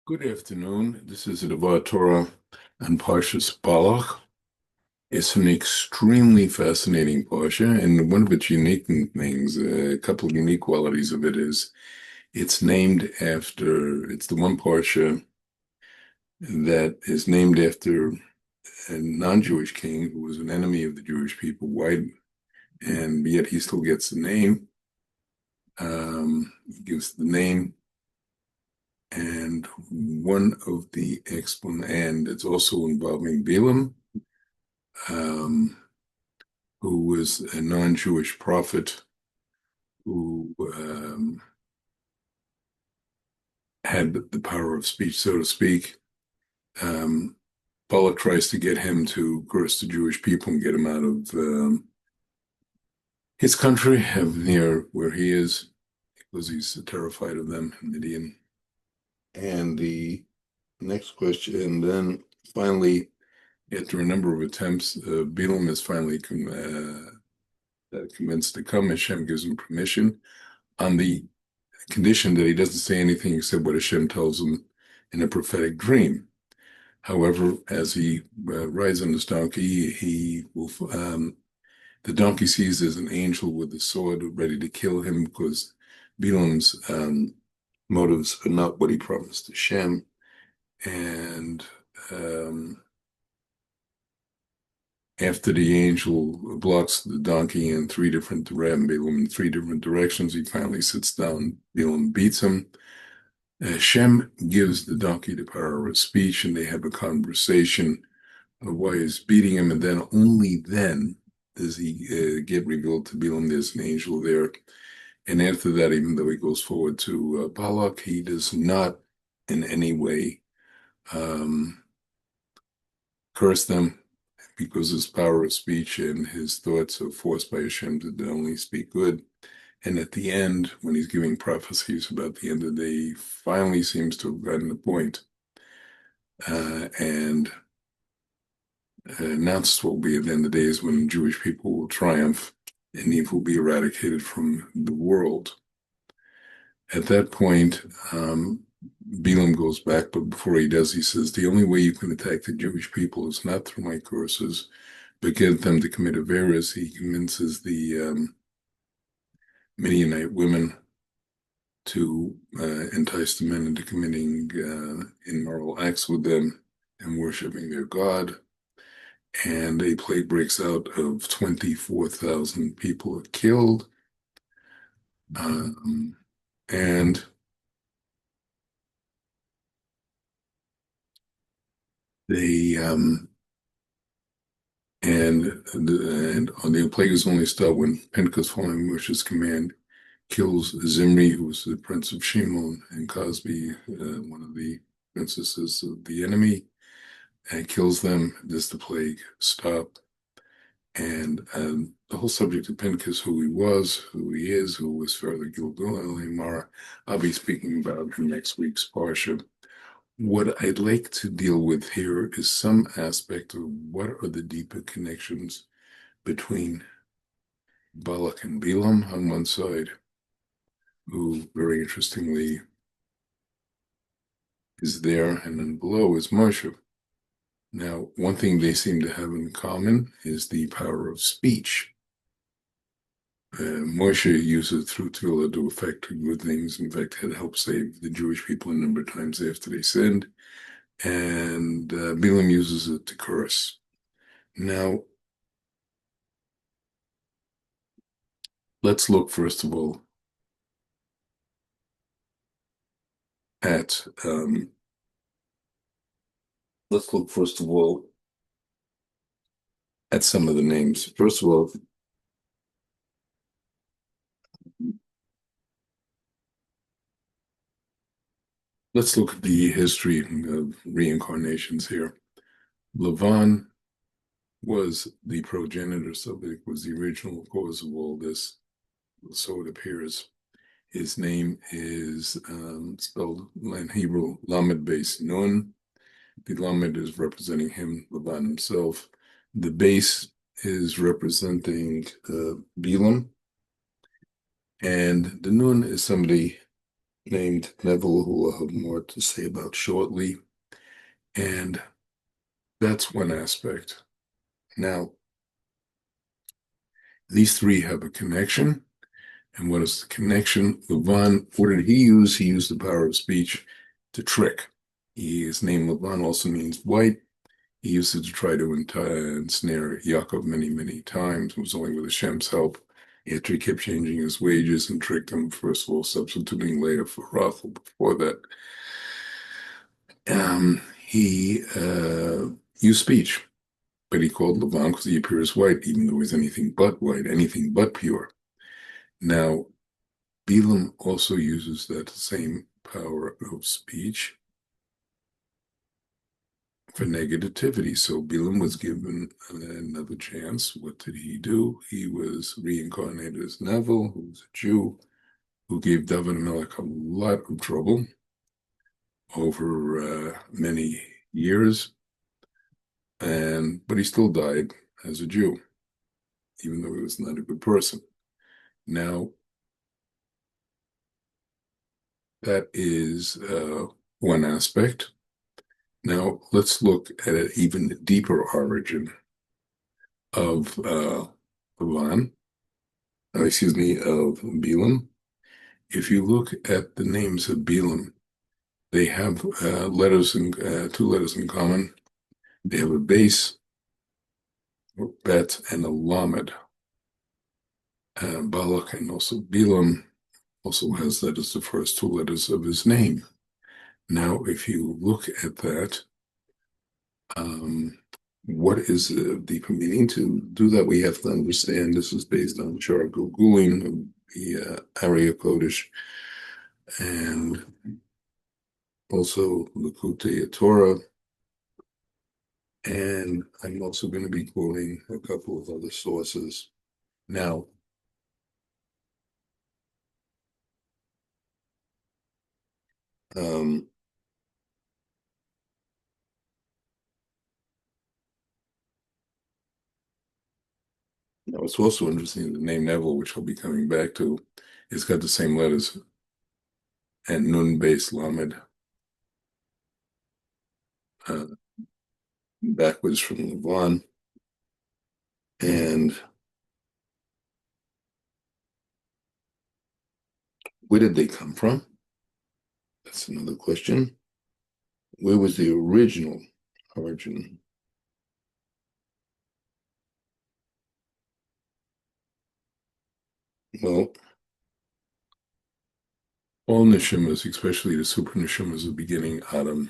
Good afternoon. This is a Devar Torah on Parshas Balak. It's an extremely fascinating parsha, and one of its unique things, a couple of unique qualities of it is it's the one parsha that is named after a non-Jewish king who was an enemy of the Jewish people, white, and yet he still gets the name. He gives the name. And one of the and it's also involving Balaam, um, who was a non-Jewish prophet who had the power of speech, so to speak. Um, Balak tries to get him to curse the Jewish people and get him out of his country, near where he is, because he's terrified of them, Midian. And the next question, and then finally, after a number of attempts, Balaam is finally convinced to come. Hashem gives him permission on the condition that he doesn't say anything except what Hashem tells him in a prophetic dream. However, as he rides on his donkey, the donkey sees there's an angel with a sword ready to kill him because Balaam's motives are not what he promised Hashem. And after the angel blocks the donkey in Balaam in three different directions, he finally sits down. Balaam beats him. Hashem gives the donkey the power of speech, and they have a conversation of why he's beating him, and then only then does he get revealed to Balaam there's an angel there. And after that, even though he goes forward to Balak, he does not in any way curse them, because his power of speech and his thoughts are forced by Hashem to only speak good. And at the end, when he's giving prophecies about the end of the day, he finally seems to have gotten the point and announced what will be at the end of the days when Jewish people will triumph and evil will be eradicated from the world. At that point, Balaam goes back, but before he does, he says, the only way you can attack the Jewish people is not through my curses, but get them to commit averas. He convinces the Midianite women to entice the men into committing immoral acts with them and worshiping their God. And a plague breaks out of 24,000 people are killed. And they the plague is only stopped when Pinchas, following Moshe's command, kills Zimri, who was the prince of Shimon, and Cosby, one of the princesses of the enemy, and kills them. Does the plague stop? And the whole subject of Pinchas, who he was, who he is, who was further Gilgal Elimar, I'll be speaking about in next week's Parsha. What I'd like to deal with here is some aspect of what are the deeper connections between Balak and Balaam on one side, who very interestingly is there, and then below is Moshe. Now, one thing they seem to have in common is the power of speech. Moshe uses it through Tefillah to effect good things. In fact, it helped save the Jewish people a number of times after they sinned. And Balaam uses it to curse. Now, let's look first of all at some of the names. First of all, let's look at the history of reincarnations here. Lavan was the progenitor, so it was the original cause of all this, so it appears. His name is spelled in Hebrew, Lamed Beis Nun. The Lamed is representing him, Lavan himself. The base is representing Balaam. And the Nun is somebody named Neville, who I'll have more to say about shortly. And that's one aspect. Now, these three have a connection. And what is the connection? Lavan, what did he use? He used the power of speech to trick. His name Lavan also means white. He used it to try to ensnare Yaakov many, many times. It was only with Hashem's help. After he kept changing his wages and tricked him, first of all, substituting Leah for Rachel. Before that, he used speech, but he called Lavan because he appears white, even though he's anything but white, anything but pure. Now, Balaam also uses that same power of speech for negativity. So Balaam was given another chance. What did he do? He was reincarnated as Neville, who was a Jew, who gave David Melech a lot of trouble over many years, but he still died as a Jew, even though he was not a good person. Now, that is one aspect. Now, let's look at an even deeper origin of Balaam, of Balaam. If you look at the names of Balaam, they have two letters in common. They have a base, or bet, and a lamed. Balak and also Balaam also has that as the first two letters of his name. Now, if you look at that, what is the deeper meaning? To do that, we have to understand this is based on sharp Googling of the Arya Kodesh and also Likutei Torah. And I'm also going to be quoting a couple of other sources. Now, it's also interesting the name Neville, which I'll be coming back to, it's got the same letters and Nun base Lamed backwards from Lavan. And where did they come from? That's another question. Where was the original origin? Well, all neshimas, especially the super neshimas of beginning Adam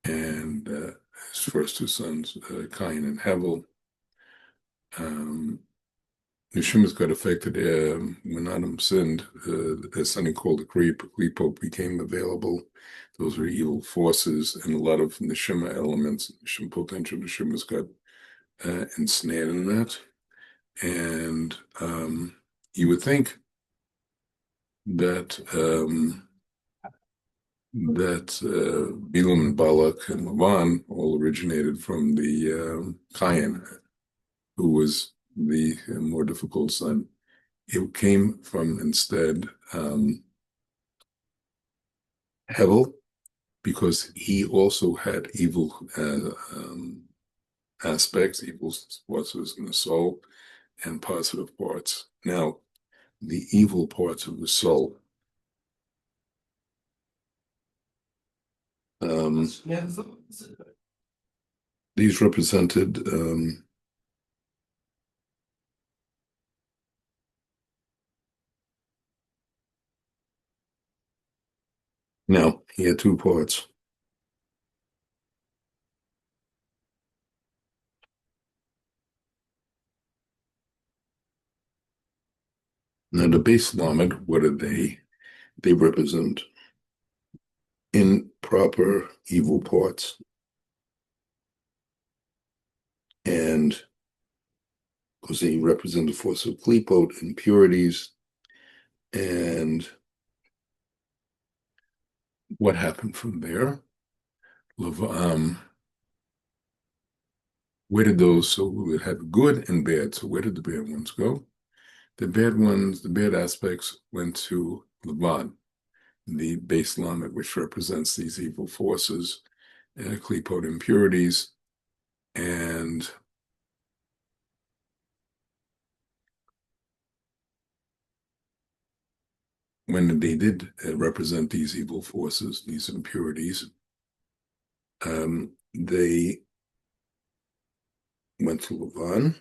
and his first two sons, Cain and Hevel, neshimas got affected when Adam sinned. Something called a klipo became available. Those were evil forces, and a lot of neshima elements, potential neshimas got ensnared in that. And you would think that Balaam and Balak and Lavan all originated from the Cain, who was the more difficult son. It came from instead Hevel, because he also had evil aspects, evil forces in the soul, and positive parts. Now, the evil parts of the soul. These represented now he had two parts. Now the base lamed, what are they? They represent improper evil parts. And because they represent the force of klipot, impurities, and what happened from there? Where did those, so we would have good and bad, so where did the bad ones go? The bad ones, the bad aspects went to Lavan. the base lamed, which represents these evil forces, and klipot impurities, and when they did represent these evil forces, these impurities, they went to Lavan,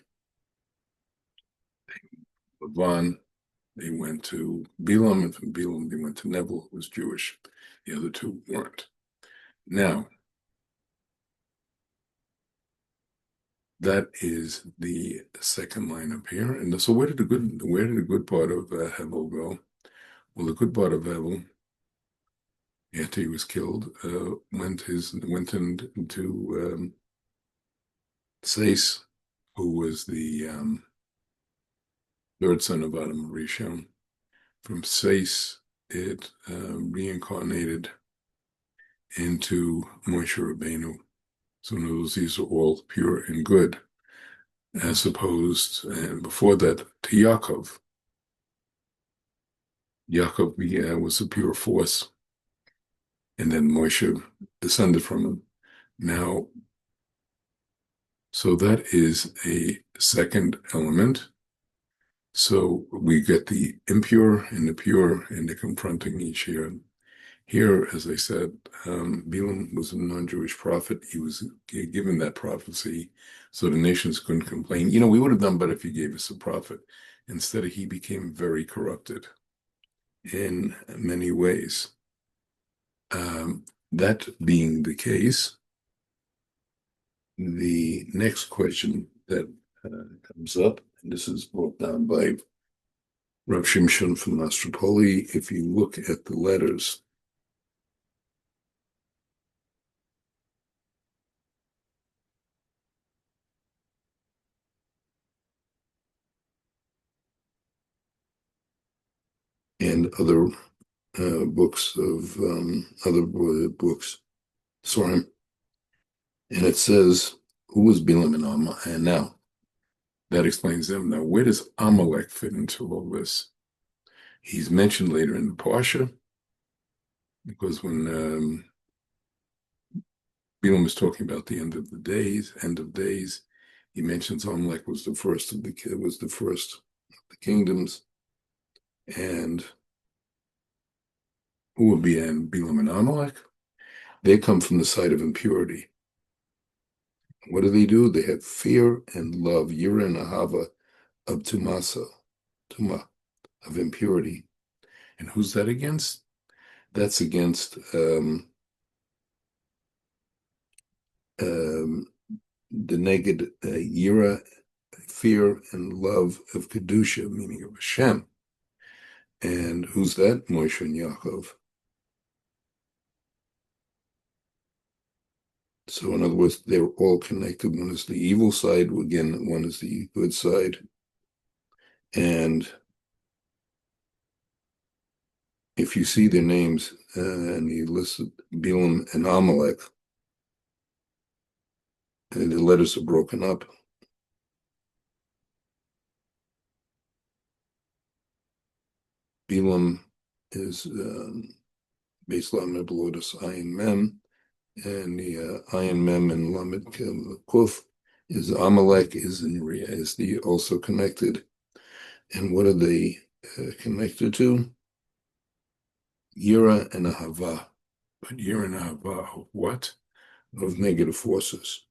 they went to Bilam, and from Bilam they went to Nebel, who was Jewish. The other two weren't. Now, that is the second line up here. And so where did the good part of Hevel go? Well, the good part of Hevel, after he was killed, went into Sais, who was the third son of Adam Rishon. From Sais, it reincarnated into Moshe Rabbeinu. So in other words, these are all pure and good, as opposed, and before that, to Yaakov. Yaakov was a pure force, and then Moshe descended from him. Now, so that is a second element. So we get the impure and the pure, and they're confronting each here. Here, as I said, Balaam was a non-Jewish prophet. He was given that prophecy so the nations couldn't complain. We would have done better if he gave us a prophet. Instead, he became very corrupted in many ways. That being the case, the next question that comes up, and this is brought down by Rav Shimshon from Mastropoli. If you look at the letters, and other books of other books, Sorim, and it says, who was Bilam and Amalek? And now that explains them. Now, where does Amalek fit into all this? He's mentioned later in the Parsha, because when Bilam was talking about the end of days, he mentions Amalek was the first of the kingdoms, and who would be in Bilam and Amalek? They come from the side of impurity. What do? They have fear and love, yira and ahava, of tuma, of impurity. And who's that against? That's against the neged yira, fear and love of kedusha, meaning of Hashem. And who's that? Moshe and Yaakov. So in other words, they're all connected. One is the evil side, again, one is the good side. And if you see their names, and he listed Bilam and Amalek, and the letters are broken up. Bilam is Beis Lamed Lotus Ayin Mem, and the Ayin Mem and Lamed Kuf is Amalek is the also connected. And what are they connected to? Yira and Ahava. But Yira and Ahava of what? Of negative forces.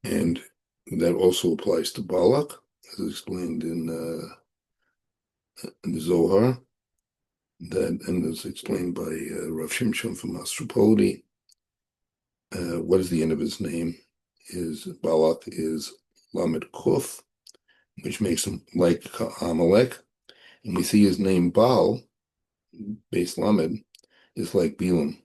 And that also applies to Balak, as explained in the Zohar, and is explained by Rav Shimshon from Mastropoli. What is the end of his name? Balak is Lamed Kuf, which makes him like Amalek. And we see his name Baal, Beis Lamed, is like Bilam.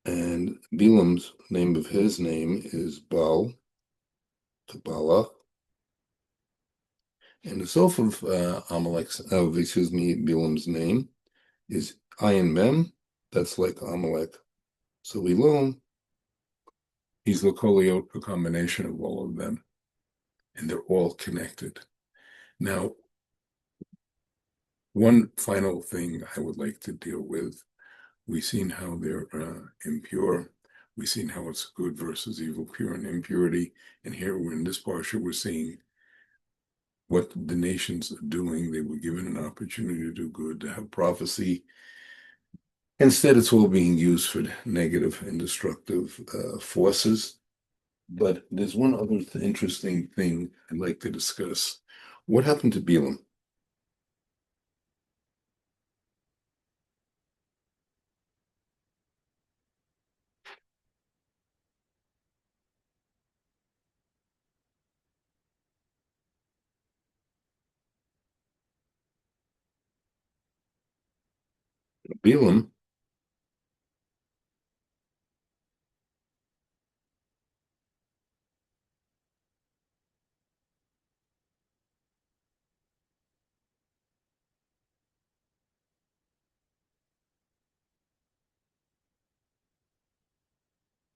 And Bilam's name of his name is Baal, Kabbalah. And the sof of Bilam's name is Ayin Mem, that's like Amalek. So we learn he's Lokoliot, a combination of all of them, and they're all connected. Now, one final thing I would like to deal with. We've seen how they're impure. We've seen how it's good versus evil, pure and impurity. And here we're in this parsha, we're seeing what the nations are doing. They were given an opportunity to do good, to have prophecy. Instead, it's all being used for negative and destructive forces. But there's one other interesting thing I'd like to discuss. What happened to Balaam? Balaam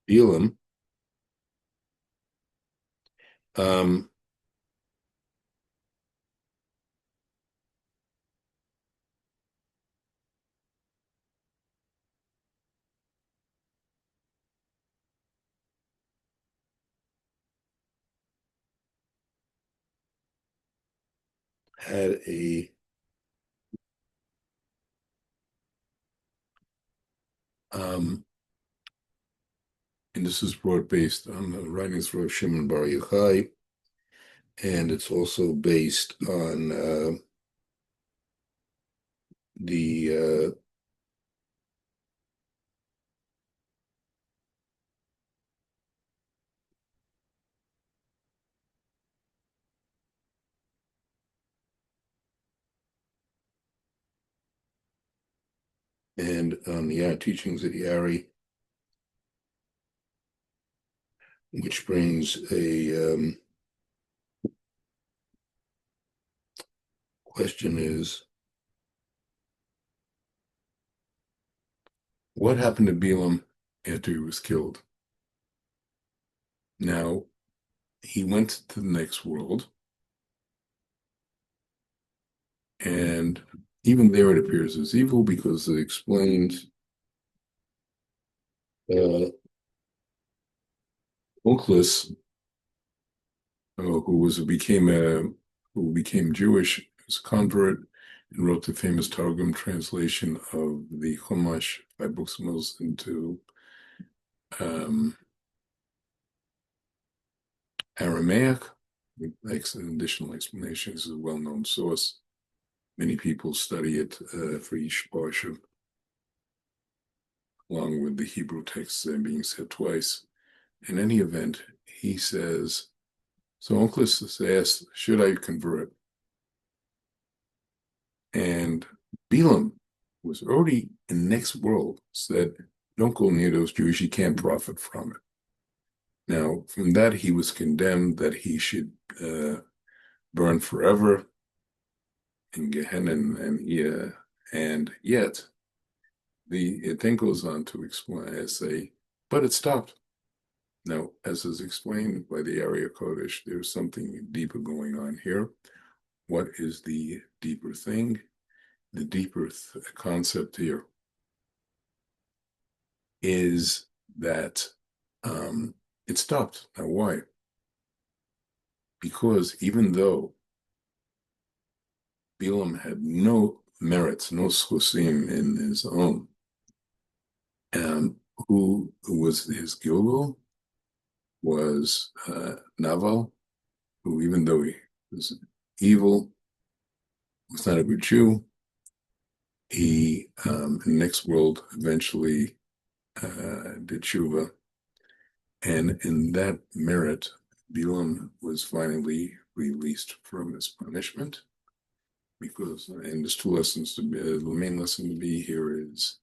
Balaam um, had a um, and this is brought based on the writings of Shimon Bar Yochai, and it's also based on the and on the teachings of Yari, which brings a question is, what happened to Balaam after he was killed? Now, he went to the next world, and even there it appears as evil because it explains uh, Okhlis, who became Jewish as a convert and wrote the famous Targum translation of the Chumash, 5 books of Moses, into um, Aramaic. Makes an additional explanation. This is a well-known source. Many people study it for each parsha, along with the Hebrew text being said twice. In any event, he says, so Onkelos is asked, should I convert? And Balaam was already in the next world, said, don't go near those Jews, you can't profit from it. Now, from that, he was condemned that he should burn forever in Gehenna, and yet it then goes on to explain, say, but it stopped. Now, as is explained by the Area Kodesh, there's something deeper going on here. What is the deeper thing? The deeper concept here is that it stopped. Now, why? Because even though Balaam had no merits, no schusim in his own, who was his Gilgal was Naval, who even though he was evil, was not a good Jew. He, in the next world, eventually did tshuva, and in that merit, Balaam was finally released from his punishment. Because, and there's two lessons to be. The main lesson to be here is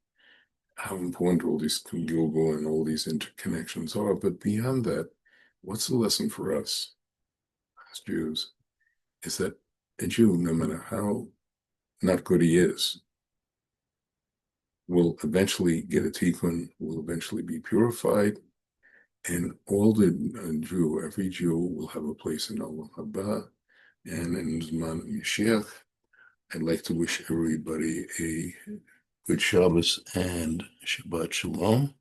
how important all these Gilgal and all these interconnections are. But beyond that, what's the lesson for us as Jews? Is that a Jew, no matter how not good he is, will eventually get a tikkun, will eventually be purified, and all the every Jew will have a place in Olam Haba, and in Zman Mashiach. I'd like to wish everybody a good Shabbos and Shabbat Shalom.